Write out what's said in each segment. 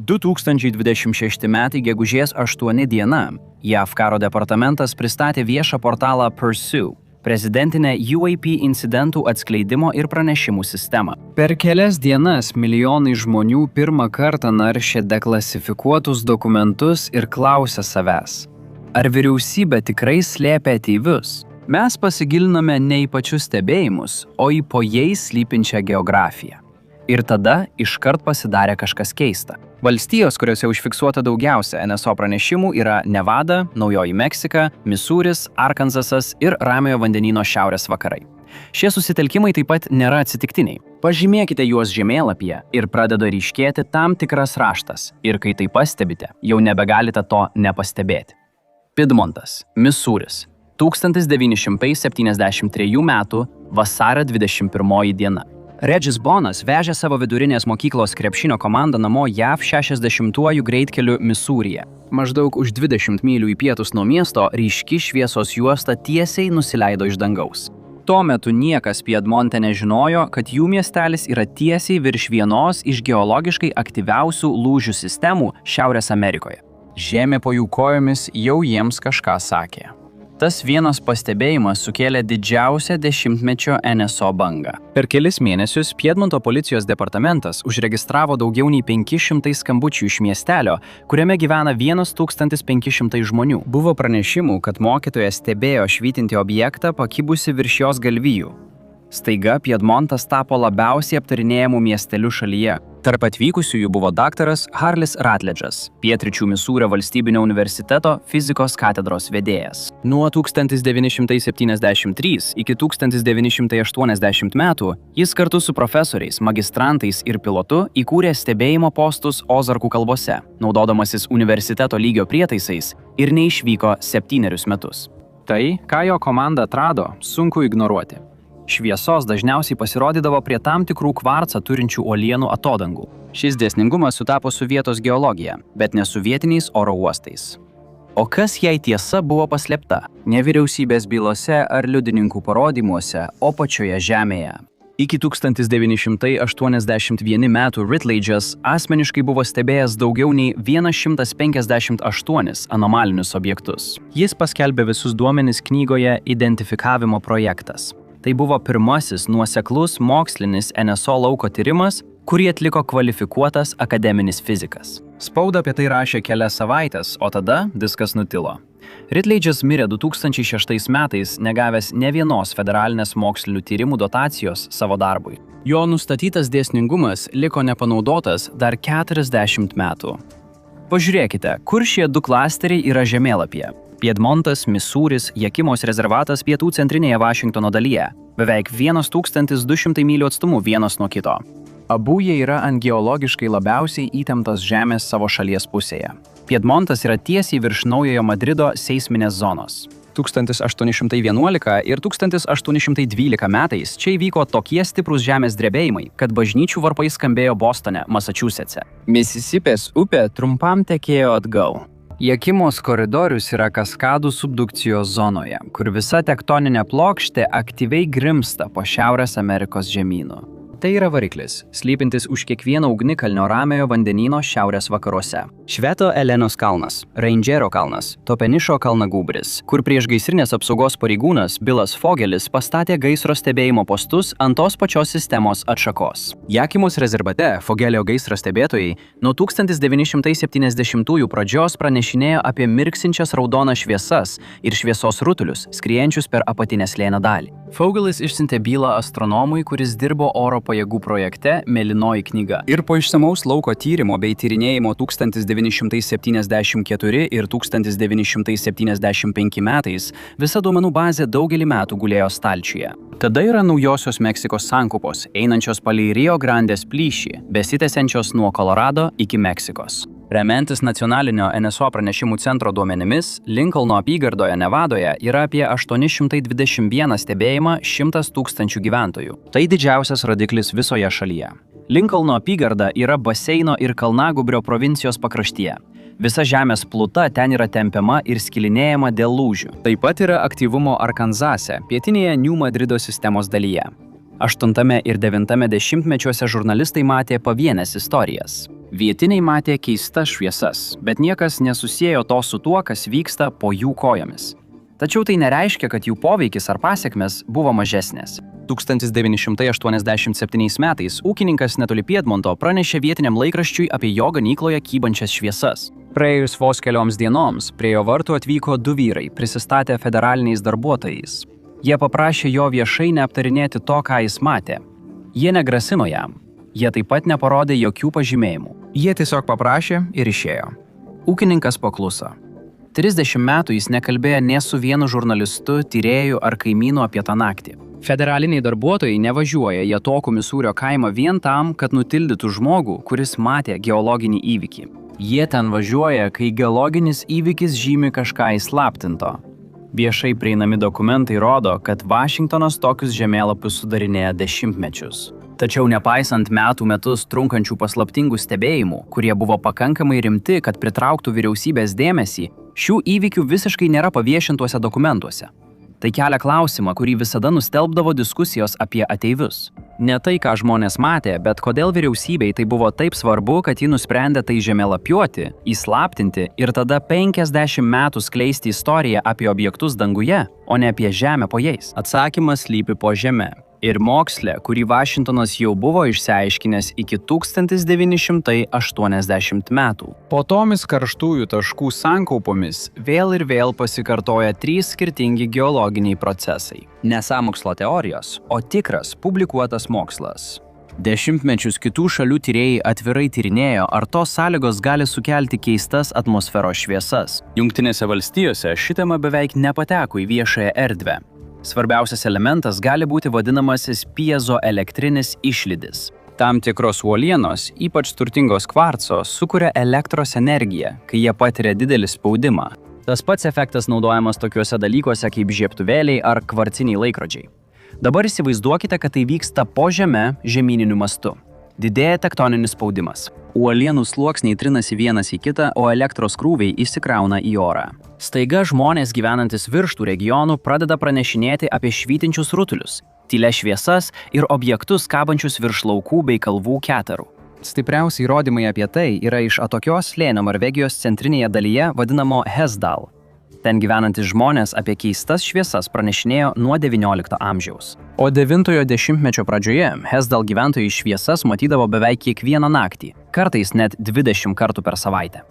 2026 metai gegužės 8 diena. JAV karo departamentas pristatė viešą portalą Pursue, prezidentinę UAP incidentų atskleidimo ir pranešimų sistemą. Per kelias dienas milijonai žmonių pirmą kartą naršė deklasifikuotus dokumentus ir klausė savęs: ar vyriausybė tikrai slėpė ateivius? Mes pasigilinome ne į pačius stebėjimus, o į po jais slypinčią geografiją. Ir tada iškart pasidarė kažkas keista. Valstijos, kuriuose užfiksuota daugiausia NSO pranešimų, yra Nevada, Naujoji Meksika, Misūris, Arkansasas ir Ramiojo vandenyno šiaurės vakarai. Šie susitelkimai taip pat nėra atsitiktiniai. Pažymėkite juos žemėlapyje ir pradeda ryškėti tam tikras raštas. Ir kai tai pastebite, jau nebegalite to nepastebėti. Pidmontas, Misūris, 1973 metų vasario 21 diena. Regis Bonas vežė savo vidurinės mokyklos krepšinio komandą namo JAV 60-uoju greitkeliu Misūryje. Maždaug už 20 mylių į pietus nuo miesto ryški šviesos juosta tiesiai nusileido iš dangaus. Tuo metu niekas Piedmonte nežinojo, kad jų miestelis yra tiesiai virš vienos iš geologiškai aktyviausių lūžių sistemų Šiaurės Amerikoje. Žemė po jų kojomis jau jiems kažką sakė. Tas vienas pastebėjimas sukėlė didžiausią dešimtmečio NSO bangą. Per kelis mėnesius Piedmonto policijos departamentas užregistravo daugiau nei 500 skambučių iš miestelio, kuriame gyvena 1500 žmonių. Buvo pranešimų, kad mokytojas stebėjo švytintį objektą pakibusi virš jos galvijų. Staiga Piedmontas tapo labiausiai aptarinėjamų miestelių šalyje. Tarp atvykusiųjų buvo daktaras Harlis Rutledge'as, Pietryčių Misūrio valstybinio universiteto fizikos katedros vedėjas. Nuo 1973 iki 1980 metų jis kartu su profesoriais, magistrantais ir pilotu įkūrė stebėjimo postus Ozarkų kalvose, naudodamasis universiteto lygio prietaisais, ir neišvyko 7 metus. Tai, ką jo komanda atrado, sunku ignoruoti. Šviesos dažniausiai pasirodydavo prie tam tikrų kvarcą turinčių uolienų atodangų. Šis dėsningumas sutapo su vietos geologija, bet ne su vietiniais oro uostais. O kas jei tiesa buvo paslėpta? Ne vyriausybės bylose ar liudininkų parodymuose, o pačioje žemėje. Iki 1981 metų Rutledge'as asmeniškai buvo stebėjęs daugiau nei 158 anomalinius objektus. Jis paskelbė visus duomenis knygoje Identifikavimo projektas. Tai buvo pirmasis nuoseklus mokslinis NSO lauko tyrimas, kurį atliko kvalifikuotas akademinis fizikas. Spauda apie tai rašė kelias savaitės, o tada viskas nutilo. Rutledge'as mirė 2006 metais, negavęs ne vienos federalinės mokslinių tyrimų dotacijos savo darbui. Jo nustatytas dėsningumas liko nepanaudotas dar 40 metų. Pažiūrėkite, kur šie du klasteriai yra žemėlapyje. Piedmontas, Misūris, Jakimos rezervatas pietų centrinėje Vašingtono dalyje, beveik 1200 mylių atstumu vienas nuo kito. Abu jie yra ant geologiškai labiausiai įtemptos žemės savo šalies pusėje. Piedmontas yra tiesiai virš Naujojo Madrido seisminės zonos. 1811 ir 1812 metais čia įvyko tokie stiprūs žemės drebėjimai, kad bažnyčių varpai skambėjo Bostone, Massachusetts'e. Misisipės upė trumpam tekėjo atgal. Jakimos koridorius yra kaskadų subdukcijos zonoje, kur visa tektoninė plokštė aktyviai grimsta po Šiaurės Amerikos žemynu. Tai yra variklis, slypintis už kiekvieno ugnikalnio Ramiojo vandenyno šiaurės vakaruose. Šveto Elenos kalnas, Rangero kalnas, Topenišo kalnagūbris, kur priešgaisrinės apsaugos pareigūnas Bilas Fogelis pastatė gaisro stebėjimo postus ant tos pačios sistemos atšakos. Jakimos rezervate Fogelio gaisro stebėtojai nuo 1970-ųjų pradžios pranešinėjo apie mirksinčias raudonas šviesas ir šviesos rutulius, skriejančius per apatinę slėnio dalį. Fogelis išsiuntė bylą astronomui, kuris dirbo oro pajėgų projekte Mėlynoji knyga. Ir po išsamaus lauko tyrimo bei tyrinėjimo 1974 ir 1975 metais visa duomenų bazė daugelį metų gulėjo stalčiuje. Tada yra Naujosios Meksikos sankupos, einančios palei Rio Grandės plyšį, besitęsiančios nuo Kolorado iki Meksikos. Remiantis nacionalinio NSO pranešimų centro duomenimis, Lincolno apygardoje Nevadoje yra apie 821 stebėjimą 100 000 gyventojų. Tai didžiausias rodiklis visoje šalyje. Lincolno apygarda yra Baseino ir Kalnagūbrio provincijos pakraštyje. Visa žemės pluta ten yra tempiama ir skilinėjama dėl lūžių. Taip pat yra aktyvumo Arkansase, pietinėje New Madrido sistemos dalyje. 8 ir 9 dešimtmečiuose žurnalistai matė pavienės istorijas. Vietiniai matė keistas šviesas, bet niekas nesusiejo to su tuo, kas vyksta po jų kojomis. Tačiau tai nereiškia, kad jų poveikis ar pasiekmes buvo mažesnės. 1987 metais ūkininkas netoli Piedmonto pranešė vietiniam laikraščiui apie jo ganykloje kybančias šviesas. Praėjus vos kelioms dienoms prie jo vartų atvyko 2 vyrai, prisistatę federaliniais darbuotojais. Jie paprašė jo viešai neaptarinėti to, ką jis matė. Jie negrasino jam. Jie taip pat neparodė jokių pažymėjimų. Jie tiesiog paprašė ir išėjo. Ūkininkas pakluso. 30 metų jis nekalbėjo nė su vienu žurnalistu, tyrėju ar kaimynu apie tą naktį. Federaliniai darbuotojai nevažiuoja į atokų Misūrio kaimą vien tam, kad nutildytų žmogų, kuris matė geologinį įvykį. Jie ten važiuoja, kai geologinis įvykis žymi kažką įslaptinto. Viešai prieinami dokumentai rodo, kad Vašingtonas tokius žemėlapius sudarinėja dešimtmečius. Tačiau nepaisant metų metus trunkančių paslaptingų stebėjimų, kurie buvo pakankamai rimti, kad pritrauktų vyriausybės dėmesį, šių įvykių visiškai nėra paviešintuose dokumentuose. Tai kelia klausimą, kurį visada nustelbdavo diskusijos apie ateivius. Ne tai, ką žmonės matė, bet kodėl vyriausybei tai buvo taip svarbu, kad ji nusprendė tai žemėlapiuoti, įslaptinti ir tada 50 metų skleisti istoriją apie objektus danguje, o ne apie žemę po jais. Atsakymas slypi po žeme. Ir moksle, kurį Vašingtonas jau buvo išsiaiškinęs iki 1980 metų. Po tomis karštųjų taškų sankaupomis vėl ir vėl pasikartoja 3 skirtingi geologiniai procesai. Ne sąmokslo teorijos, o tikras publikuotas mokslas. Dešimtmečius kitų šalių tyrėjai atvirai tyrinėjo, ar tos sąlygos gali sukelti keistas atmosferos šviesas. Jungtinėse valstijose ši tema beveik nepateko į viešąją erdvę. Svarbiausias elementas gali būti vadinamasis piezoelektrinis išlydis. Tam tikros uolienos, ypač turtingos kvarco, sukuria elektros energiją, kai jie patiria didelį spaudimą. Tas pats efektas naudojamas tokiuose dalykuose kaip žiebtuvėliai ar kvarciniai laikrodžiai. Dabar įsivaizduokite, kad tai vyksta po žeme žemyniniu mastu. Didėja tektoninis spaudimas. Uolienų sluoksniai trinasi vienas į kitą, o elektros krūviai įsikrauna į orą. Staiga žmonės gyvenantis virš tų regionų pradeda pranešinėti apie švytinčius rutulius, tylias šviesas ir objektus kabančius virš laukų bei kalvų keterų. Stipriausi įrodymai apie tai yra iš atokios slėnio Norvegijos centrinėje dalyje vadinamo Hesdal. Ten gyvenantys žmonės apie keistas šviesas pranešinėjo nuo XIX amžiaus. O 9-ojo dešimtmečio pradžioje Hesdal gyventojai šviesas matydavo beveik kiekvieną naktį, kartais net 20 kartų per savaitę.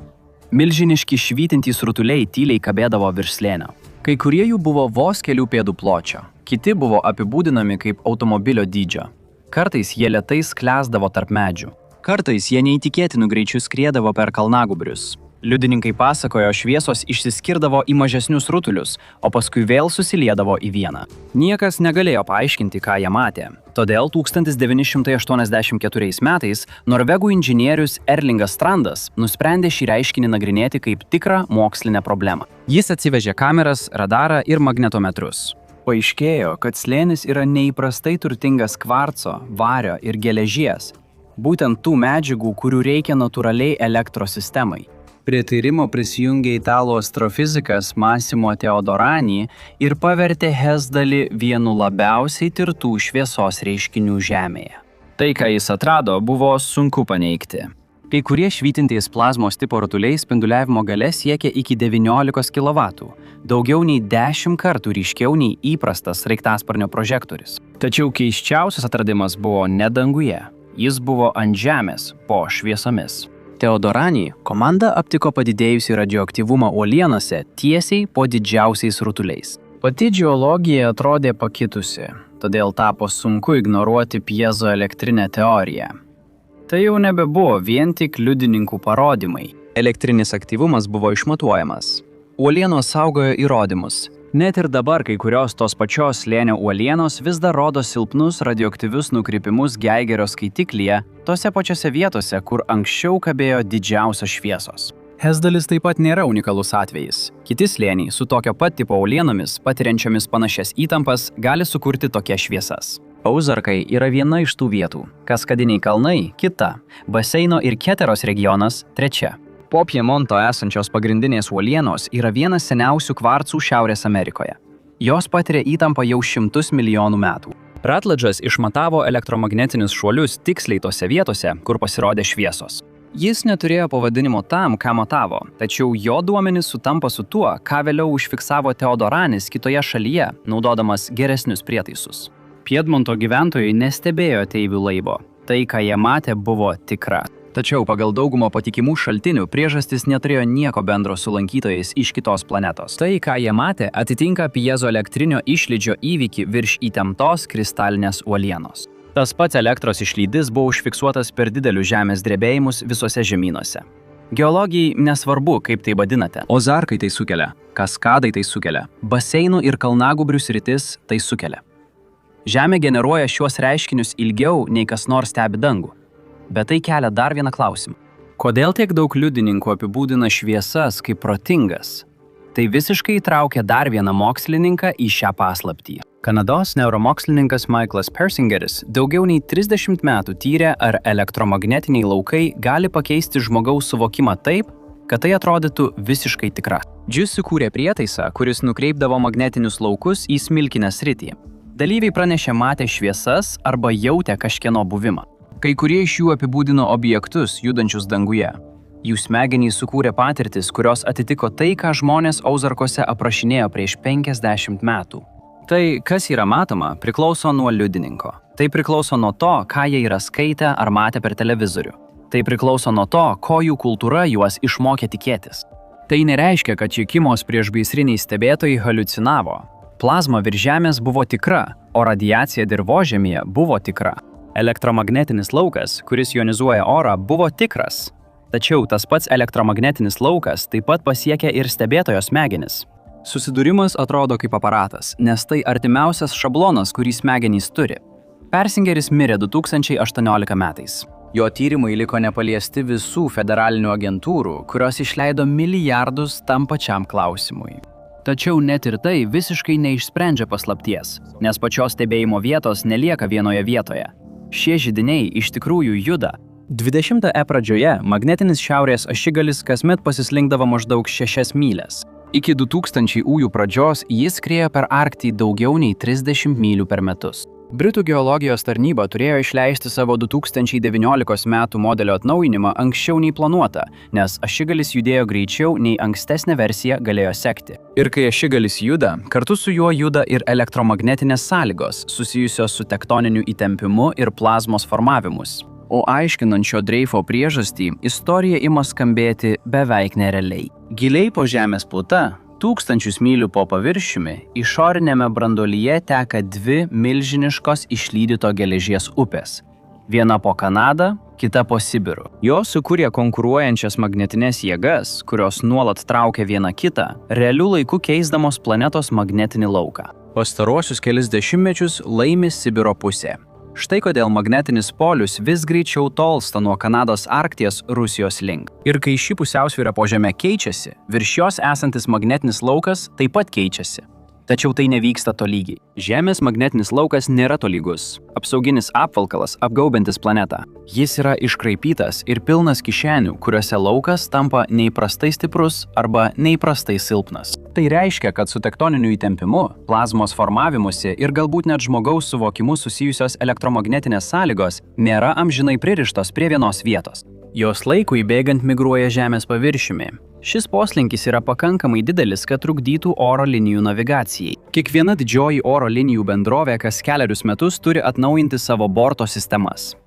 Milžiniški švytintys rutuliai tyliai kabėdavo virš slėnio. Kai kurie jų buvo vos kelių pėdų pločio, kiti buvo apibūdinami kaip automobilio dydžio. Kartais jie lėtai sklęsdavo tarp medžių. Kartais jie neįtikėtinu greičiu skriedavo per kalnagubrius. Liudininkai pasakojo, šviesos išsiskirdavo į mažesnius rutulius, o paskui vėl susiliedavo į vieną. Niekas negalėjo paaiškinti, ką jie matė. Todėl 1984 metais norvegų inžinierius Erlingas Strandas nusprendė šį reiškinį nagrinėti kaip tikrą mokslinę problemą. Jis atsivežė kameras, radarą ir magnetometrus. Paaiškėjo, kad slėnis yra neįprastai turtingas kvarco, vario ir geležies, būtent tų medžiagų, kurių reikia natūraliai elektros sistemai. Prie tyrimo prisijungė italų astrofizikas Massimo Teodorani ir pavertė Hesdalį vienu labiausiai tirtų šviesos reiškinių Žemėje. Tai, ką jis atrado, buvo sunku paneigti. Kai kurie švytintys plazmos tipo rutuliai spinduliavimo galia siekia iki 19 kW, daugiau nei 10 kartų ryškiau nei įprastas sraigtasparnio prožektorius. Tačiau keisčiausias atradimas buvo ne danguje, jis buvo ant Žemės po šviesomis. Teodorani komanda aptiko padidėjusį radioaktyvumą uolienose tiesiai po didžiausiais rutuliais. Pati geologija atrodė pakitusi, todėl tapo sunku ignoruoti piezoelektrinę teoriją. Tai jau nebebuvo vien tik liudininkų parodymai. Elektrinis aktyvumas buvo išmatuojamas. Uolienos saugojo įrodymus. Net ir dabar kai kurios tos pačios slėnio uolienos vis dar rodo silpnus radioaktyvius nukrypimus Geigerio skaitiklyje, tose pačiose vietose, kur anksčiau kabėjo didžiausios šviesos. Hesdalis taip pat nėra unikalus atvejis. Kiti slėniai su tokio pat tipo uolienomis, patiriančiomis panašias įtampas, gali sukurti tokias šviesas. Ozarkai yra viena iš tų vietų, Kaskadiniai kalnai – kita, Baseino ir Keteros regionas – trečia. Po Piemonto esančios pagrindinės uolienos yra vienas seniausių kvarcų Šiaurės Amerikoje. Jos patiria įtampą jau 100 milijonų metų. Rutledge'as išmatavo elektromagnetinius šuolius tiksliai tose vietose, kur pasirodė šviesos. Jis neturėjo pavadinimo tam, ką matavo, tačiau jo duomenys sutampa su tuo, ką vėliau užfiksavo Teodoranis kitoje šalyje, naudodamas geresnius prietaisus. Piedmonto gyventojai nestebėjo ateivių laivo. Tai, ką jie matė, buvo tikra. Tačiau pagal daugumą patikimų šaltinių priežastis neturėjo nieko bendro su lankytojais iš kitos planetos. Tai, ką jie matė, atitinka piezoelektrinio išlydžio įvykį virš įtemptos kristalinės uolienos. Tas pats elektros išlydis buvo užfiksuotas per didelius žemės drebėjimus visose žemynuose. Geologijai nesvarbu, kaip tai vadinate. Ozarkai tai sukelia, kaskadai tai sukelia, baseinų ir kalnagūbrių sritis tai sukelia. Žemė generuoja šiuos reiškinius ilgiau nei kas nors stebi dangų. Bet tai kelia dar vieną klausimą. Kodėl tiek daug liudininkų apibūdina šviesas kaip protingas? Tai visiškai įtraukia dar vieną mokslininką į šią paslaptį. Kanados neuromokslininkas Michaelas Persingeris daugiau nei 30 metų tyrė, ar elektromagnetiniai laukai gali pakeisti žmogaus suvokimą taip, kad tai atrodytų visiškai tikra. Jis sukūrė prietaisą, kuris nukreipdavo magnetinius laukus į smilkinę sritį. Dalyviai pranešė matę šviesas arba jautė kažkieno buvimą. Kai kurie iš jų apibūdino objektus judančius danguje. Jų smegenys sukūrė patirtis, kurios atitiko tai, ką žmonės Ozarkuose aprašinėjo prieš 50 metų. Tai, kas yra matoma, priklauso nuo liudininko. Tai priklauso nuo to, ką jie yra skaitę ar matę per televizorių. Tai priklauso nuo to, ko jų kultūra juos išmokė tikėtis. Tai nereiškia, kad čekimos priešgaisriniai stebėtojai haliucinavo. Plazma virš Žemės buvo tikra, o radiacija dirvožemyje buvo tikra. Elektromagnetinis laukas, kuris jonizuoja orą, buvo tikras. Tačiau tas pats elektromagnetinis laukas taip pat pasiekia ir stebėtojo smegenis. Susidūrimas atrodo kaip aparatas, nes tai artimiausias šablonas, kurį smegenys turi. Persingeris mirė 2018 metais. Jo tyrimai liko nepaliesti visų federalinių agentūrų, kurios išleido milijardus tam pačiam klausimui. Tačiau net ir tai visiškai neišsprendžia paslapties, nes pačios stebėjimo vietos nelieka vienoje vietoje. Šie židiniai iš tikrųjų juda. 20-ojo pradžioje magnetinis šiaurės ašigalis kasmet pasislinkdavo maždaug 6 mylias. Iki 2000-ųjų pradžios jis skriejo per Arktį daugiau nei 30 mylių per metus. Britų geologijos tarnyba turėjo išleisti savo 2019 metų modelio atnaujinimą anksčiau nei planuota, nes ašigalis judėjo greičiau nei ankstesnė versija galėjo sekti. Ir kai ašigalis juda, kartu su juo juda ir elektromagnetinės sąlygos, susijusios su tektoniniu įtempimu ir plazmos formavimus. O aiškinant šio dreifo priežastį, istorija ima skambėti beveik nerealiai. Giliai po Žemės pluta, 1000 mylių po paviršiumi, išorinėme branduolyje teka dvi milžiniškos išlydyto geležies upės. Viena po Kanadą, kita po Sibiru. Jos sukūrė konkuruojančias magnetinės jėgas, kurios nuolat traukia vieną kitą, realiu laiku keisdamos planetos magnetinį lauką. Pastaruosius kelis dešimtmečius laimi Sibiro pusė. Štai kodėl magnetinis polius vis greičiau tolsta nuo Kanados Arkties Rusijos link. Ir kai ši pusiausvyra po Žeme keičiasi, virš jos esantis magnetinis laukas taip pat keičiasi. Tačiau tai nevyksta tolygiai. Žemės magnetinis laukas nėra tolygus. Apsauginis apvalkalas apgaubiantis planetą. Jis yra iškraipytas ir pilnas kišenių, kuriuose laukas tampa neįprastai stiprus arba neįprastai silpnas. Tai reiškia, kad su tektoniniu įtempimu, plazmos formavimusi ir galbūt net žmogaus suvokimu susijusios elektromagnetinės sąlygos nėra amžinai pririštos prie vienos vietos. Jos laikui bėgant migruoja Žemės paviršiumi. Šis poslinkis yra pakankamai didelis, kad trukdytų oro linijų navigacijai. Kiekviena didžioji oro linijų bendrovė kas kelerius metus turi atnaujinti savo borto sistemas.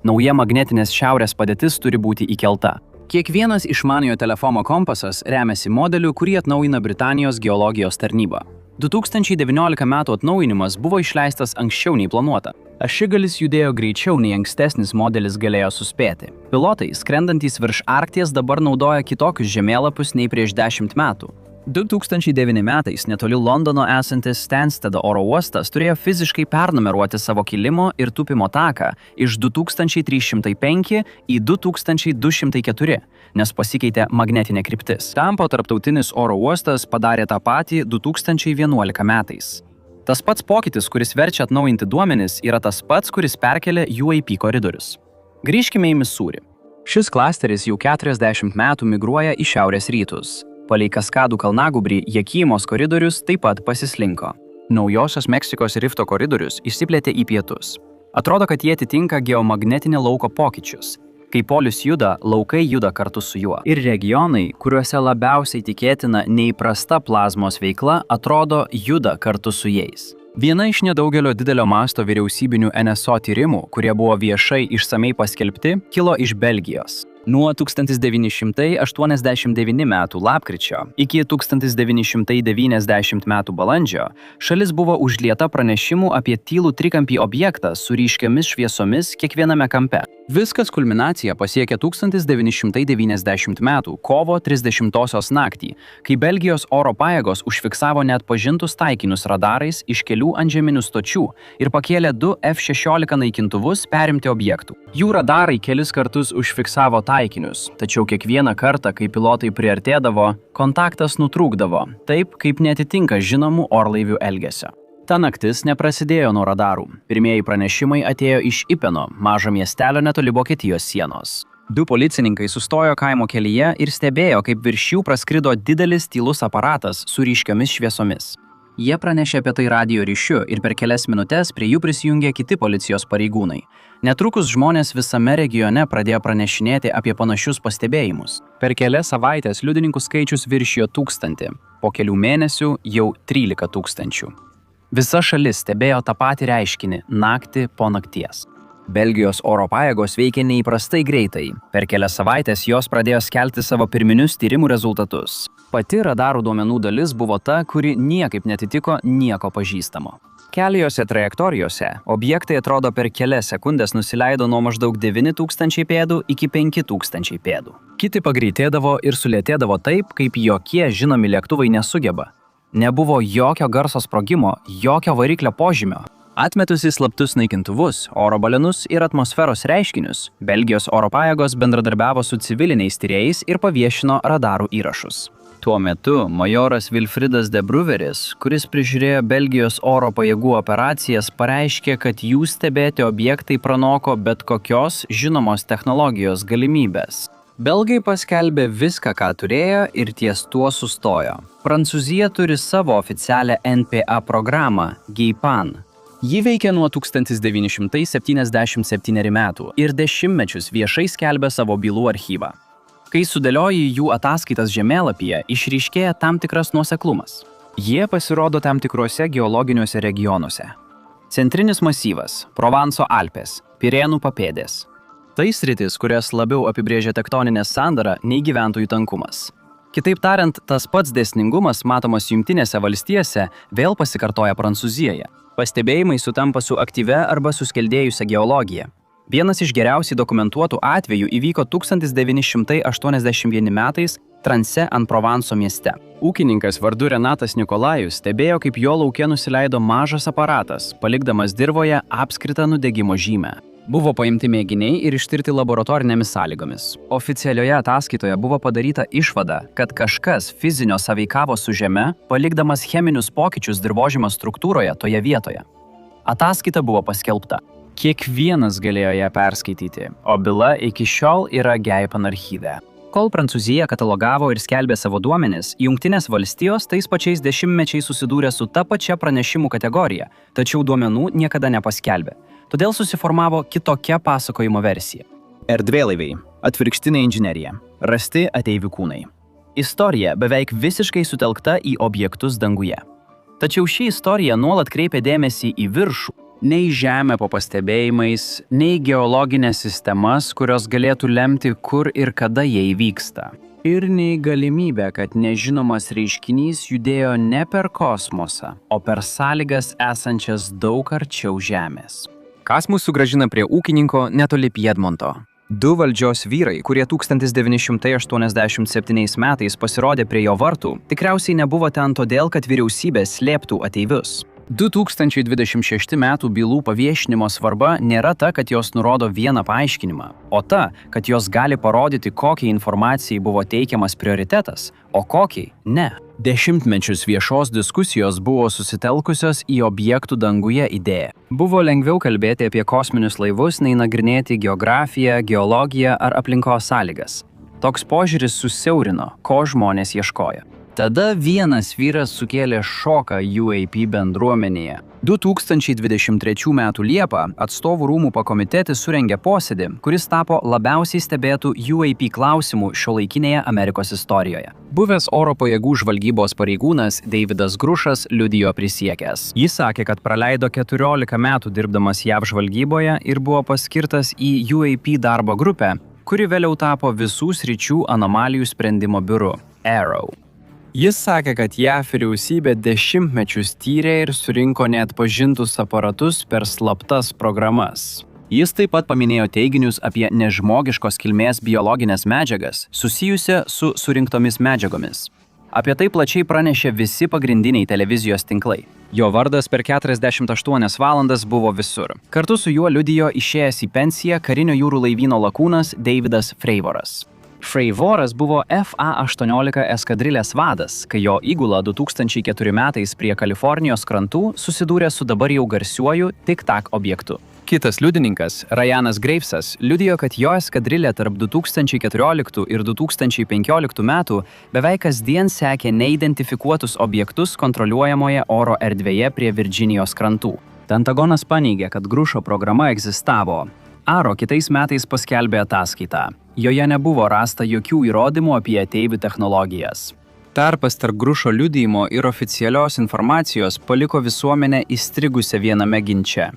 Nauja magnetinės šiaurės padėtis turi būti įkelta. Kiekvienas išmaniojo telefono kompasas remiasi modeliu, kurį atnaujina Britanijos geologijos tarnyba. 2019 metų atnaujinimas buvo išleistas anksčiau nei planuota. Ašigalis judėjo greičiau nei ankstesnis modelis galėjo suspėti. Pilotai, skrendantys virš Arkties, dabar naudoja kitokius žemėlapius nei prieš 10 metų. 2009 metais netoli Londono esantis Stanstedo oro uostas turėjo fiziškai pernumeruoti savo kilimo ir tūpimo taką iš 2305 į 2204, nes pasikeitė magnetinė kryptis. Tampo tarptautinis oro uostas padarė tą patį 2011 metais. Tas pats pokytis, kuris verčia atnaujinti duomenis, yra tas pats, kuris perkelia UAP koridorius. Grįžkime į Misūrį. Šis klasteris jau 40 metų migruoja į šiaurės rytus. Palei Kaskadų kalnagūbrį Jakimos koridorius taip pat pasislinko. Naujosios Meksikos rifto koridorius išsiplėtė į pietus. Atrodo, kad jie atitinka geomagnetinio lauko pokyčius. Kai polius juda, laukai juda kartu su juo. Ir regionai, kuriuose labiausiai tikėtina neįprasta plazmos veikla, atrodo juda kartu su jais. Viena iš nedaugelio didelio masto vyriausybinių NSO tyrimų, kurie buvo viešai išsamei paskelbti, kilo iš Belgijos. Nuo 1989 metų lapkričio iki 1990 metų balandžio šalis buvo užlieta pranešimų apie tylų trikampį objektą su ryškiamis šviesomis kiekviename kampe. Viskas kulminacija pasiekė 1990 metų kovo 30-osios naktį, kai Belgijos oro pajėgos užfiksavo neatpažintus taikinius radarais iš kelių antžeminių stočių ir pakėlė 2 F-16 naikintuvus perimti objektų. Jų radarai kelis kartus užfiksavo taikinius, tačiau kiekvieną kartą, kai pilotai priartėdavo, kontaktas nutrūkdavo, taip kaip netitinka žinomų orlaivių elgesio. Ta naktis neprasidėjo nuo radarų. Pirmieji pranešimai atėjo iš Ipeno, mažo miestelio netoli Vokietijos sienos. 2 policininkai sustojo kaimo kelyje ir stebėjo, kaip virš jų praskrido didelis tylus aparatas su ryškiomis šviesomis. Jie pranešė apie tai radijo ryšiu ir per kelias minutes prie jų prisijungė kiti policijos pareigūnai. Netrukus žmonės visame regione pradėjo pranešinėti apie panašius pastebėjimus. Per kelias savaitės liudininkų skaičius viršijo 1000, po kelių mėnesių jau 13 000. Visa šalis stebėjo tą patį reiškinį naktį po nakties. Belgijos oro pajėgos veikė neįprastai greitai. Per kelias savaitės jos pradėjo skelbti savo pirminius tyrimų rezultatus. Pati radarų duomenų dalis buvo ta, kuri niekaip netitiko nieko pažįstamo. Keliose trajektorijose objektai atrodo per kelias sekundės nusileido nuo maždaug 9000 pėdų iki 5000 pėdų. Kiti pagreitėdavo ir sulėtėdavo taip, kaip jokie žinomi lėktuvai nesugeba. Nebuvo jokio garso sprogimo, jokio variklio požymio. Atmetusi slaptus naikintuvus, oro balionus ir atmosferos reiškinius, Belgijos oro pajėgos bendradarbiavo su civiliniais tyrėjais ir paviešino radarų įrašus. Tuo metu majoras Wilfridas de Bruveris, kuris prižiūrėjo Belgijos oro pajėgų operacijas, pareiškė, kad jų stebėti objektai pranoko bet kokios žinomos technologijos galimybės. Belgai paskelbė viską, ką turėjo ir ties tuo sustojo. Prancūzija turi savo oficialią NPA programą GEIPAN. Ji veikia nuo 1977 metų ir dešimtmečius viešai skelbia savo bylų archyvą. Kai sudėlioji jų ataskaitas žemėlapyje, išryškėja tam tikras nuoseklumas. Jie pasirodo tam tikruose geologiniuose regionuose. Centrinis masyvas, Provanso Alpės, Pirėnų papėdės. Tai sritis, kurias labiau apibrėžia tektoninė sandara nei gyventojų tankumas. Kitaip tariant, tas pats dėsningumas matomas Jungtinėse valstijose vėl pasikartoja Prancūzijoje. Pastebėjimai sutampa su aktyvia arba suskeldėjusia geologija. Vienas iš geriausiai dokumentuotų atvejų įvyko 1981 metais Transe ant Provanso mieste. Ūkininkas vardu Renatas Nikolajus stebėjo, kaip jo lauke nusileido mažas aparatas, palikdamas dirvoje apskritą nudegimo žymę. Buvo paimti mėginiai ir ištirti laboratorinėmis sąlygomis. Oficialioje ataskaitoje buvo padaryta išvada, kad kažkas fizinio sąveikavo su žeme, palikdamas cheminius pokyčius dirvožemio struktūroje toje vietoje. Ataskaita buvo paskelbta. Kiekvienas galėjo ją perskaityti, o byla iki šiol yra GEIPAN archyve. Kol Prancūzija katalogavo ir skelbė savo duomenis, Jungtinės valstijos tais pačiais dešimtmečiais susidūrė su ta pačia pranešimų kategorija, tačiau duomenų niekada nepaskelbė. Todėl susiformavo kitokia pasakojimo versija. Erdvėlaiviai, atvirkštinė inžinerija, rasti ateivių kūnai. Istorija beveik visiškai sutelkta į objektus danguje. Tačiau ši istorija nuolat kreipia dėmesį į viršų. Nei žemė po pastebėjimais, nei geologinės sistemas, kurios galėtų lemti, kur ir kada jie įvyksta. Ir nei galimybė, kad nežinomas reiškinys judėjo ne per kosmosą, o per sąlygas esančias daug arčiau Žemės. Kas mus sugrąžina prie ūkininko netoli Piedmonto. 2 valdžios vyrai, kurie 1987 metais pasirodė prie jo vartų, tikriausiai nebuvo ten todėl, kad vyriausybė slėptų ateivius. 2026 metų bylų paviešinimo svarba nėra ta, kad jos nurodo vieną paaiškinimą, o ta, kad jos gali parodyti, kokiai informacijai buvo teikiamas prioritetas, o kokiai ne. Dešimtmečius viešos diskusijos buvo susitelkusios į objektų danguje idėją. Buvo lengviau kalbėti apie kosminius laivus, nei nagrinėti geografiją, geologiją ar aplinkos sąlygas. Toks požiūris susiaurino, ko žmonės ieškojo. Tada vienas vyras sukėlė šoką UAP bendruomenėje. 2023 m. Liepą Atstovų rūmų pakomitetis surengė posėdį, kuris tapo labiausiai stebėtų UAP klausimų šiuolaikinėje Amerikos istorijoje. Buvęs oro pajėgų žvalgybos pareigūnas Davidas Grušas liudijo prisiekęs. Jis sakė, kad praleido 14 metų dirbdamas JAV žvalgyboje ir buvo paskirtas į UAP darbo grupę, kuri vėliau tapo visų sričių anomalijų sprendimo biuru – AARO. Jis sakė, kad JAV vyriausybė dešimtmečius tyrė ir surinko neatpažintus aparatus per slaptas programas. Jis taip pat paminėjo teiginius apie nežmogiškos kilmės biologinės medžiagas susijusią su surinktomis medžiagomis. Apie tai plačiai pranešė visi pagrindiniai televizijos tinklai. Jo vardas per 48 valandas buvo visur. Kartu su juo liudijo išėjęs į pensiją karinio jūrų laivyno lakūnas Davidas Freivoras. Freivoras buvo FA-18 eskadrilės vadas, kai jo įgula 2004 metais prie Kalifornijos krantų susidūrė su dabar jau garsiuoju Tic-Tac objektu. Kitas liudininkas, Ryanas Gravesas, liudijo, kad jo eskadrilė tarp 2014 ir 2015 metų beveik kasdien sekė neidentifikuotus objektus kontroliuojamoje oro erdvėje prie Virdžinijos krantų. Pentagonas paneigė, kad Grušo programa egzistavo. AARO kitais metais paskelbė ataskaitą. Joje nebuvo rasta jokių įrodymų apie ateivių technologijas. Tarpas tarp Grušo liudijimo ir oficialios informacijos paliko visuomenę įstrigusią viename ginče.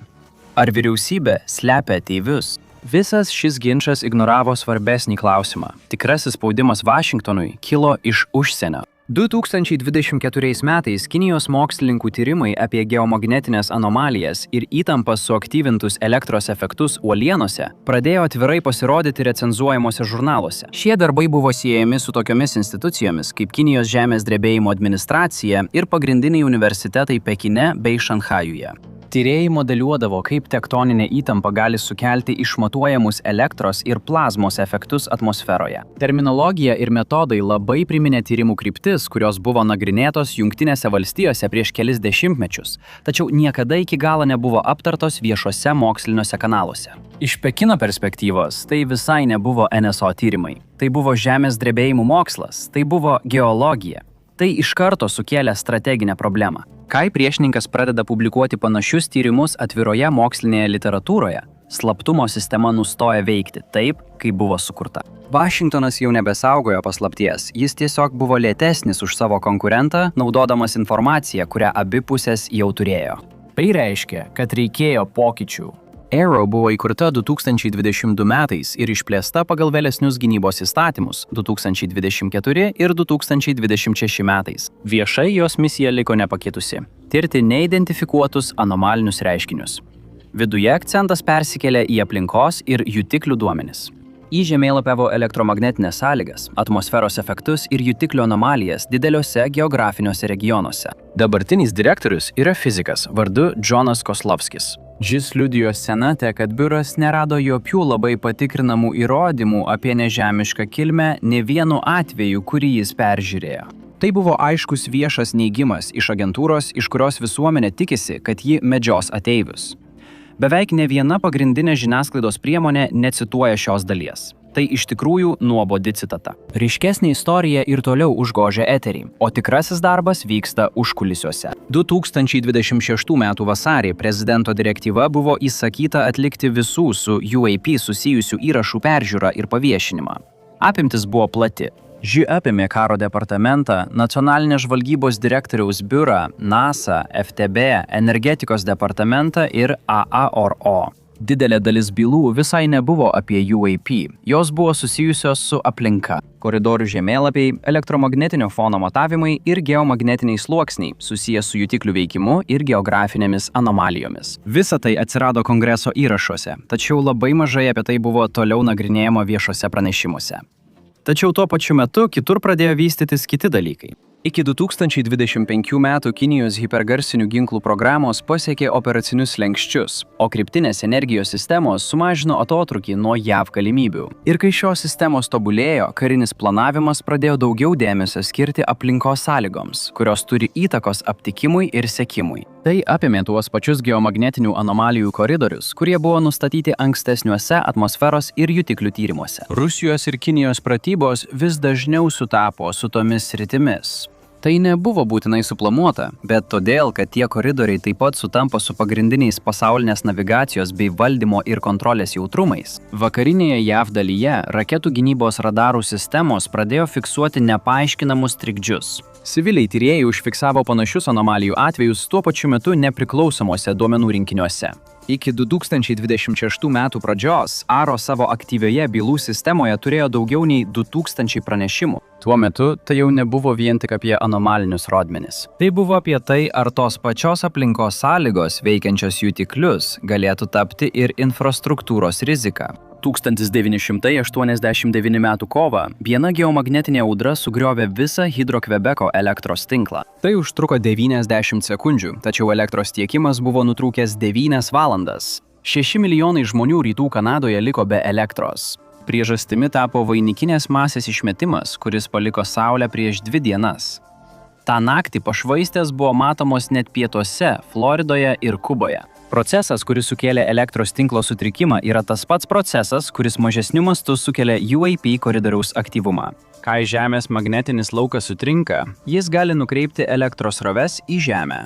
Ar vyriausybė slepia ateivius? Visas šis ginčas ignoravo svarbesnį klausimą. Tikrasis spaudimas Vašingtonui kilo iš užsienio. 2024 metais Kinijos mokslininkų tyrimai apie geomagnetinės anomalijas ir įtampas suaktyvintus elektros efektus uolienose pradėjo atvirai pasirodyti recenzuojamuose žurnaluose. Šie darbai buvo siejami su tokiomis institucijomis kaip Kinijos žemės drebėjimo administracija ir pagrindiniai universitetai Pekine bei Šanchajuje. Tyrėjai modeliuodavo, kaip tektoninė įtampa gali sukelti išmatuojamus elektros ir plazmos efektus atmosferoje. Terminologija ir metodai labai priminė tyrimų kryptis, kurios buvo nagrinėtos Jungtinėse valstijose prieš kelis dešimtmečius, tačiau niekada iki galo nebuvo aptartos viešuose moksliniuose kanaluose. Iš Pekino perspektyvos tai visai nebuvo NSO tyrimai. Tai buvo žemės drebėjimų mokslas, tai buvo geologija. Tai iš karto sukėlė strateginę problemą. Kai priešininkas pradeda publikuoti panašius tyrimus atviroje mokslinėje literatūroje, slaptumo sistema nustoja veikti taip, kaip buvo sukurta. Vašingtonas jau nebesaugojo paslapties, jis tiesiog buvo lėtesnis už savo konkurentą, naudodamas informaciją, kurią abi pusės jau turėjo. Tai reiškia, kad reikėjo pokyčių. AARO buvo įkurta 2022 metais ir išplėsta pagal vėlesnius gynybos įstatymus 2024 ir 2026 metais. Viešai jos misija liko nepakitusi – tirti neidentifikuotus anomalinius reiškinius. Viduje akcentas persikėlė į aplinkos ir jutiklių duomenis. Į žemėlapiavo elektromagnetinės sąlygas, atmosferos efektus ir jutiklių anomalijas dideliuose geografiniuose regionuose. Dabartinis direktorius yra fizikas vardu Jonas Koslovskis. Jis liudijo senate, kad biuras nerado jokių labai patikrinamų įrodymų apie nežemišką kilmę nė vienu atveju, kurį jis peržiūrėjo. Tai buvo aiškus viešas neigimas iš agentūros, iš kurios visuomenė tikisi, kad ji medžios ateivius. Beveik ne viena pagrindinė žiniasklaidos priemonė necituoja šios dalies. Tai iš tikrųjų nuobodi citata. Ryškesnė istorija ir toliau užgožia eterį, o tikrasis darbas vyksta užkulisiuose. 2026 m. vasarį prezidento direktyva buvo įsakyta atlikti visų su UAP susijusių įrašų peržiūrą ir paviešinimą. Apimtis buvo plati. Ži apėmė karo departamentą, nacionalinės žvalgybos direktoriaus biurą, NASA, FTB, energetikos departamentą ir AARO. Didelė dalis bylų visai nebuvo apie UAP, jos buvo susijusios su aplinka. Koridorių žemėlapiai, elektromagnetinio fono matavimai ir geomagnetiniai sluoksniai susijęs su jutiklių veikimu ir geografinėmis anomalijomis. Visa tai atsirado kongreso įrašuose, tačiau labai mažai apie tai buvo toliau nagrinėjama viešuose pranešimuose. Tačiau tuo pačiu metu kitur pradėjo vystytis kiti dalykai. Iki 2025 metų Kinijos hipergarsinių ginklų programos pasiekė operacinius slenksčius, o kryptinės energijos sistemos sumažino atotrūkį nuo JAV galimybių. Ir kai šios sistemos tobulėjo, karinis planavimas pradėjo daugiau dėmesio skirti aplinkos sąlygoms, kurios turi įtakos aptikimui ir sekimui. Tai apėmė tuos pačius geomagnetinių anomalijų koridorius, kurie buvo nustatyti ankstesniuose atmosferos ir jutiklių tyrimuose. Rusijos ir Kinijos pratybos vis dažniau sutapo su tomis sritimis. Tai nebuvo būtinai suplanuota, bet todėl, kad tie koridoriai taip pat sutampa su pagrindiniais pasaulinės navigacijos bei valdymo ir kontrolės jautrumais. Vakarinėje JAV dalyje raketų gynybos radarų sistemos pradėjo fiksuoti nepaaiškinamus trikdžius. Civiliai tyrėjai užfiksavo panašius anomalijų atvejus tuo pačiu metu nepriklausomuose duomenų rinkiniuose. Iki 2026 metų pradžios ARO savo aktyvioje bylų sistemoje turėjo daugiau nei 2000 pranešimų. Tuo metu tai jau nebuvo vien tik apie anomalinius rodmenis. Tai buvo apie tai, ar tos pačios aplinkos sąlygos veikiančios jutiklius galėtų tapti ir infrastruktūros rizika. 1989 m. kovą viena geomagnetinė audra sugriovė visą Hydro-Quebeco elektros tinklą. Tai užtruko 90 sekundžių, tačiau elektros tiekimas buvo nutrūkęs 9 valandas. 6 milijonai žmonių rytų Kanadoje liko be elektros. Priežastimi tapo vainikinės masės išmetimas, kuris paliko Saulę prieš 2 dienas. Ta naktį pašvaistės buvo matomos net pietuose, Floridoje ir Kuboje. Procesas, kuris sukėlė elektros tinklo sutrikimą, yra tas pats procesas, kuris mažesniu mastu sukelia UAP koridoriaus aktyvumą. Kai Žemės magnetinis laukas sutrinka, jis gali nukreipti elektros sroves į Žemę.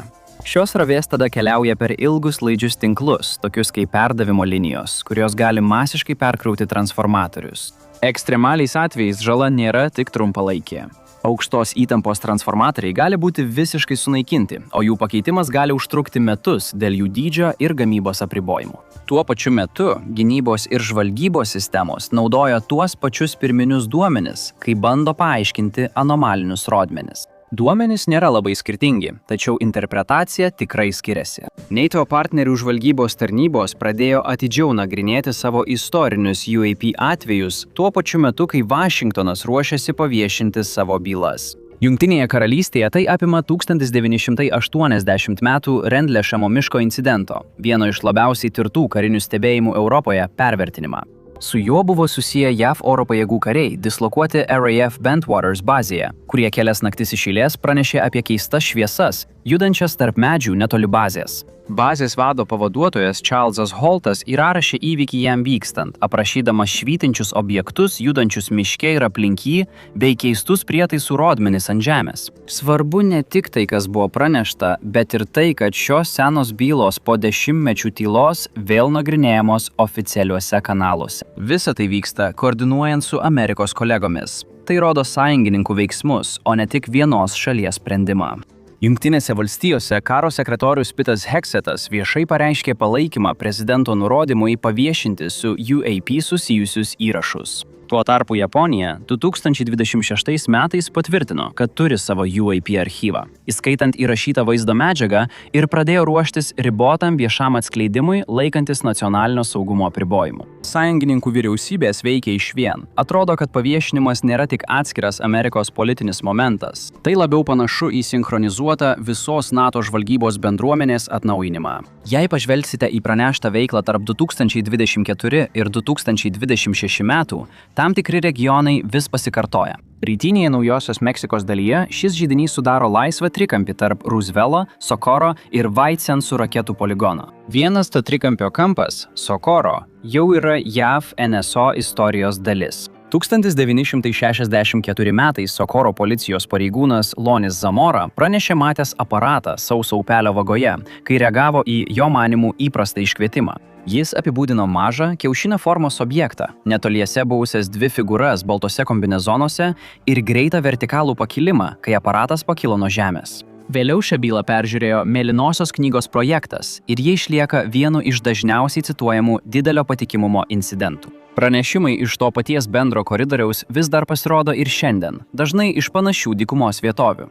Šios srovės tada keliauja per ilgus laidžius tinklus, tokius kaip perdavimo linijos, kurios gali masiškai perkrauti transformatorius. Ekstremaliais atvejais žala nėra tik trumpalaikė. Aukštos įtampos transformatoriai gali būti visiškai sunaikinti, o jų pakeitimas gali užtrukti metus dėl jų dydžio ir gamybos apribojimų. Tuo pačiu metu gynybos ir žvalgybos sistemos naudoja tuos pačius pirminius duomenis, kai bando paaiškinti anomalinius rodmenis. Duomenys nėra labai skirtingi, tačiau interpretacija tikrai skiriasi. NATO partnerių žvalgybos tarnybos pradėjo atidžiau nagrinėti savo istorinius UAP atvejus tuo pačiu metu, kai Vašingtonas ruošiasi paviešinti savo bylas. Jungtinėje karalystėje tai apima 1980 m. Rendlešamo miško incidento, vieno iš labiausiai tirtų karinių stebėjimų Europoje, pervertinimą. Su juo buvo susiję JAV oro pajėgų kariai, dislokuoti RAF Bentwaters bazėje, kurie kelias naktis iš eilės pranešė apie keistas šviesas, judančias tarp medžių netoli bazės. Bazės vado pavaduotojas Charlesas Holtas įrašė įvykį jam vykstant, aprašydamas švytinčius objektus, judančius miške ir aplink jį, bei keistus prietaisų rodmenis ant žemės. Svarbu ne tik tai, kas buvo pranešta, bet ir tai, kad šios senos bylos po 10-mečių tylos vėl nagrinėjamos oficialiuose kanaluose. Visa tai vyksta koordinuojant su Amerikos kolegomis. Tai rodo sąjungininkų veiksmus, o ne tik vienos šalies sprendimą. Jungtinėse valstijose karo sekretorius Pitas Heksetas viešai pareiškė palaikymą prezidento nurodymui paviešinti su UAP susijusius įrašus. Tuo tarpu Japonija 2026 metais patvirtino, kad turi savo UAP archyvą, įskaitant įrašytą vaizdo medžiagą, ir pradėjo ruoštis ribotam viešam atskleidimui laikantis nacionalinio saugumo apribojimų. Sąjungininkų vyriausybės veikia išvien. Atrodo, kad paviešinimas nėra tik atskiras Amerikos politinis momentas. Tai labiau panašu į sinchronizuotą visos NATO žvalgybos bendruomenės atnaujinimą. Jei pažvelgsite į praneštą veiklą tarp 2024 ir 2026 metų, tam tikri regionai vis pasikartoja. Rytinėje Naujosios Meksikos dalyje šis židinys sudaro laisvą trikampį tarp Roosevelo, Socorro ir Whitesensų raketų poligono. Vienas to trikampio kampas, Socorro, jau yra JAV NSO istorijos dalis. 1964 metais Socorro policijos pareigūnas Lonis Zamora pranešė matęs aparatą sauso upelio vagoje, kai reagavo į jo manimų įprastą iškvietimą. Jis apibūdino mažą, kiaušinio formos objektą, netoliese buvusias 2 figūras baltose kombinezonuose ir greitą vertikalų pakilimą, kai aparatas pakilo nuo žemės. Vėliau šią bylą peržiūrėjo Mėlynosios knygos projektas ir jie išlieka vienu iš dažniausiai cituojamų didelio patikimumo incidentų. Pranešimai iš to paties bendro koridoriaus vis dar pasirodo ir šiandien, dažnai iš panašių dykumos vietovių.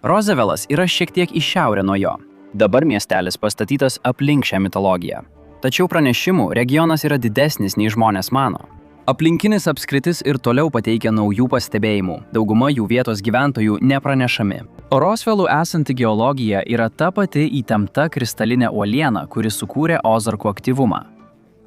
Roosevelas yra šiek tiek į šiaurę nuo jo. Dabar miestelis pastatytas aplink šią mitologiją. Tačiau pranešimų regionas yra didesnis nei žmonės mano. Aplinkinis apskritis ir toliau pateikia naujų pastebėjimų, dauguma jų vietos gyventojų nepranešami. Roswellų esanti geologija yra ta pati įtempta kristalinė uoliena, kuri sukūrė Ozarkų aktyvumą.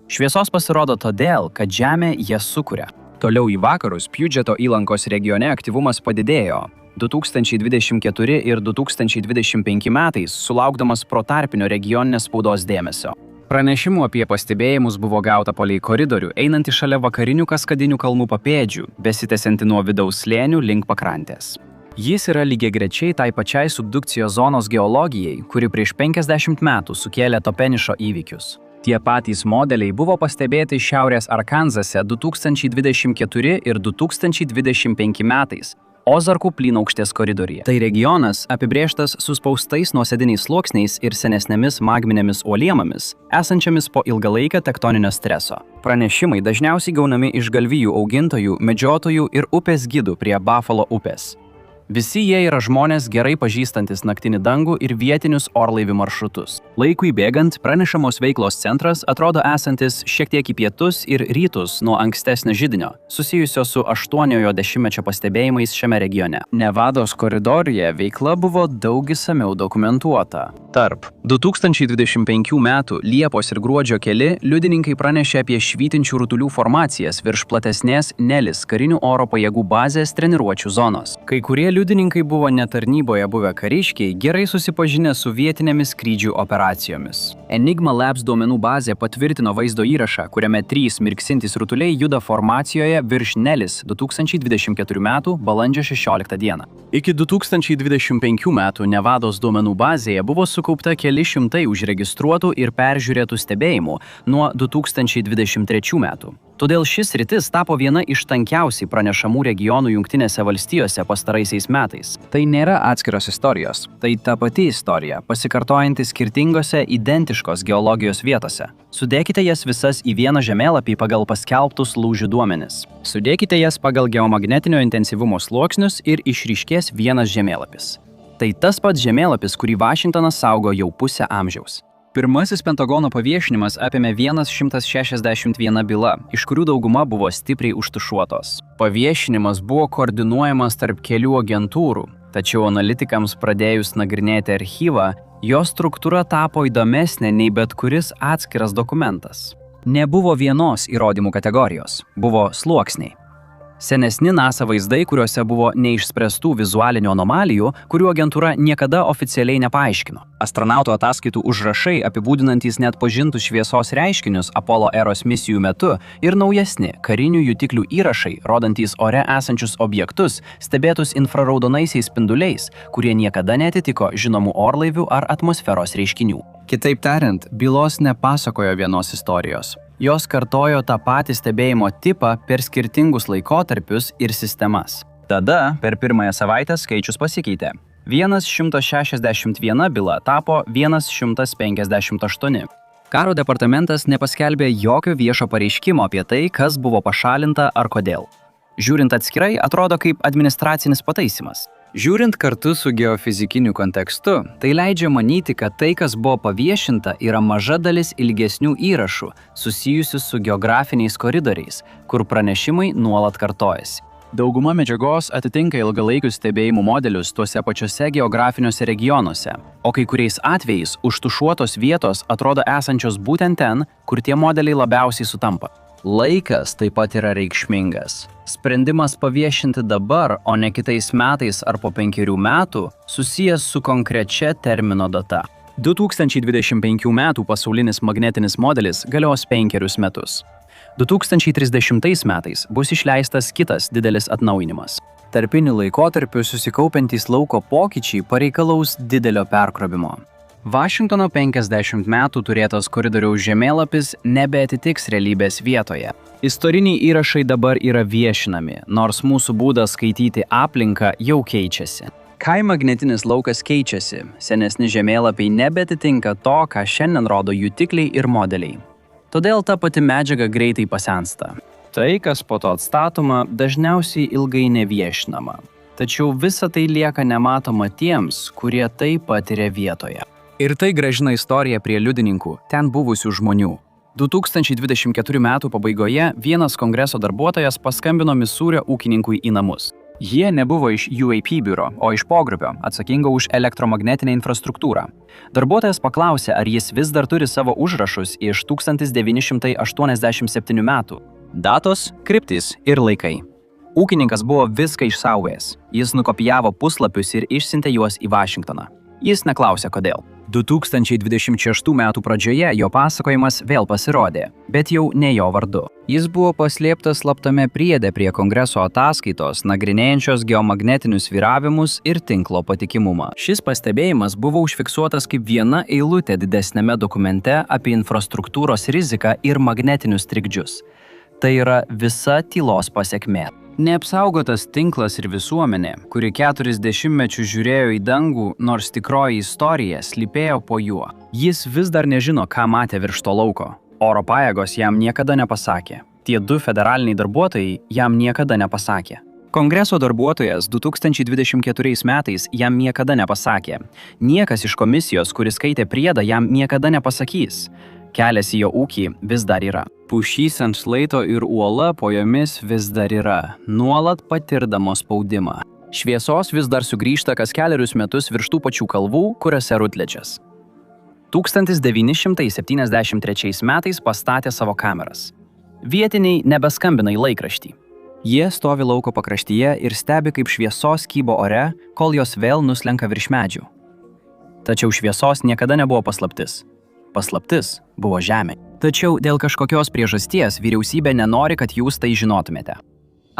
Šviesos pasirodo todėl, kad Žemė jas sukuria. Toliau į vakarus Pugeto įlankos regione aktyvumas padidėjo. 2024 ir 2025 metais sulaukdamas protarpinio regioninės spaudos dėmesio. Pranešimų apie pastebėjimus buvo gauta palei koridorių, einantį šalia vakarinių kaskadinių kalnų papėdžių, besitęsiantį nuo vidaus slėnių link pakrantės. Jis yra lygiagrečiai tai pačiai subdukcijos zonos geologijai, kuri prieš 50 metų sukėlė Topenišo įvykius. Tie patys modeliai buvo pastebėti Šiaurės Arkanzase 2024 ir 2025 metais Ozarkų plynaukštės koridoriuje. Tai regionas apibrėžtas suspaustais nuosėdiniais sluoksniais ir senesnėmis magminėmis uoliemomis, esančiamis po ilgalaikio tektoninio streso. Pranešimai dažniausiai gaunami iš galvijų augintojų, medžiotojų ir upės gidų prie Buffalo upės. Visi jie yra žmonės gerai pažįstantis naktinį dangų ir vietinius orlaivių maršrutus. Laikui bėgant, pranešamos veiklos centras atrodo esantis šiek tiek į pietus ir rytus nuo ankstesnio židinio, susijusio su 8-ojo dešimtmečio pastebėjimais šiame regione. Nevados koridoriuje veikla buvo daug išsamiau dokumentuota. Tarp 2025 metų Liepos ir gruodžio keli liudininkai pranešė apie švytinčių rutulių formacijas virš platesnės Nelis karinių oro pajėgų bazės treniruočių zonos. Kai kurie liudininkai buvo netarnyboje buvę kariškiai, gerai susipažinę su vietinėmis skrydžių operacijomis. Enigma Labs duomenų bazė patvirtino vaizdo įrašą, kuriame 3 mirksintys rutuliai juda formacijoje virš Nelis 2024 metų balandžio 16 dieną. Iki 2025 metų Nevados duomenų bazėje buvo sukaupta keli šimtai užregistruotų ir peržiūrėtų stebėjimų nuo 2023 metų. Todėl šis sritis tapo viena iš tankiausiai pranešamų regionų Jungtinėse valstijose pastaraisiais metais. Tai nėra atskiros istorijos, tai ta pati istorija, pasikartojanti skirtingose identiškos geologijos vietose. Sudėkite jas visas į vieną žemėlapį pagal paskelbtus lūžių duomenis. Sudėkite jas pagal geomagnetinio intensyvumo sluoksnius ir išryškės vienas žemėlapis. Tai tas pats žemėlapis, kurį Vašingtonas saugo jau pusę amžiaus. Pirmasis Pentagono paviešinimas apėmė 161 byla, iš kurių dauguma buvo stipriai užtušuotos. Paviešinimas buvo koordinuojamas tarp kelių agentūrų, tačiau analitikams pradėjus nagrinėti archyvą, jo struktūra tapo įdomesnė nei bet kuris atskiras dokumentas. Nebuvo vienos įrodymų kategorijos, buvo sluoksniai. Senesni NASA vaizdai, kuriuose buvo neišspręstų vizualinių anomalijų, kurių agentūra niekada oficialiai nepaaiškino. Astronautų ataskaitų užrašai apibūdinantys net pažintus šviesos reiškinius Apollo eros misijų metu ir naujesni karinių jutiklių įrašai, rodantys ore esančius objektus, stebėtus infraraudonaisiais spinduliais, kurie niekada neatitiko žinomų orlaivių ar atmosferos reiškinių. Kitaip tariant, bylos nepasakojo vienos istorijos. Jos kartojo tą patį stebėjimo tipą per skirtingus laikotarpius ir sistemas. Tada, per pirmąją savaitę skaičius pasikeitė. 161 byla tapo 158. Karo departamentas nepaskelbė jokio viešo pareiškimo apie tai, kas buvo pašalinta ar kodėl. Žiūrint atskirai, atrodo kaip administracinis pataisimas. Žiūrint kartu su geofizikiniu kontekstu, tai leidžia manyti, kad tai, kas buvo paviešinta, yra maža dalis ilgesnių įrašų susijusių su geografiniais koridoriais, kur pranešimai nuolat kartojasi. Dauguma medžiagos atitinka ilgalaikius stebėjimų modelius tuose pačiuose geografiniuose regionuose, o kai kuriais atvejais užtušuotos vietos atrodo esančios būtent ten, kur tie modeliai labiausiai sutampa. Laikas taip pat yra reikšmingas. Sprendimas paviešinti dabar, o ne kitais metais ar po 5 metų, susijęs su konkrečia termino data. 2025 metų pasaulinis magnetinis modelis galios 5 metus. 2030 metais bus išleistas kitas didelis atnaujinimas. Tarpiniu laikotarpiu susikaupiantys lauko pokyčiai pareikalaus didelio perkrovimo. Vašingtono 50 metų turėtas koridoriaus žemėlapis nebeatitiks realybės vietoje. Istoriniai įrašai dabar yra viešinami, nors mūsų būdas skaityti aplinką jau keičiasi. Kai magnetinis laukas keičiasi, senesni žemėlapiai nebeatitinka to, ką šiandien rodo jutikliai ir modeliai. Todėl ta pati medžiaga greitai pasensta. Tai, kas po to atstatoma, dažniausiai ilgai neviešinama. Tačiau visa tai lieka nematoma tiems, kurie tai patiria vietoje. Ir tai grąžina istoriją prie liudininkų, ten buvusių žmonių. 2024 metų pabaigoje vienas kongreso darbuotojas paskambino Misūrio ūkininkui į namus. Jie nebuvo iš UAP biuro, o iš pogrupio, atsakingo už elektromagnetinę infrastruktūrą. Darbuotojas paklausė, ar jis vis dar turi savo užrašus iš 1987 metų. Datos, kryptis ir laikai. Ūkininkas buvo viską išsaugojęs. Jis nukopijavo puslapius ir išsiuntė juos į Vašingtoną. Jis neklausė kodėl. 2026 m. pradžioje jo pasakojimas vėl pasirodė, bet jau ne jo vardu. Jis buvo paslėptas slaptame priede prie Kongreso ataskaitos, nagrinėjančios geomagnetinius svyravimus ir tinklo patikimumą. Šis pastebėjimas buvo užfiksuotas kaip viena eilutė didesniame dokumente apie infrastruktūros riziką ir magnetinius trikdžius. Tai yra visa tylos pasekmė. Neapsaugotas tinklas ir visuomenė, kuri 40 metų žiūrėjo į dangų, nors tikroji istorija slypėjo po juo. Jis vis dar nežino, ką matė virš to lauko. Oro pajėgos jam niekada nepasakė. Tie 2 federaliniai darbuotojai jam niekada nepasakė. Kongreso darbuotojas 2024 metais jam niekada nepasakė. Niekas iš komisijos, kuris skaitė priedą, jam niekada nepasakys. Kelias į jo ūkį vis dar yra. Pušys ant šlaito ir uola po jomis vis dar yra, nuolat patirdamos spaudimą. Šviesos vis dar sugrįžta kas kelerius metus virš tų pačių kalvų, kuriuose Rutledge'as. 1973 metais pastatė savo kameras. Vietiniai nebeskambina į laikraštį. Jie stovi lauko pakraštyje ir stebi, kaip šviesos kybo ore, kol jos vėl nuslenka virš medžių. Tačiau šviesos niekada nebuvo paslaptis. Paslaptis buvo žemė. Tačiau dėl kažkokios priežasties vyriausybė nenori, kad jūs tai žinotumėte.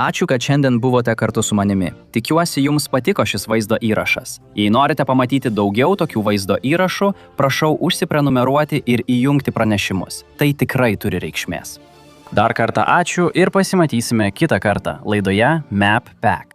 Ačiū, kad šiandien buvote kartu su manimi. Tikiuosi, jums patiko šis vaizdo įrašas. Jei norite pamatyti daugiau tokių vaizdo įrašų, prašau užsiprenumeruoti ir įjungti pranešimus. Tai tikrai turi reikšmės. Dar kartą ačiū ir pasimatysime kitą kartą laidoje Map Pack.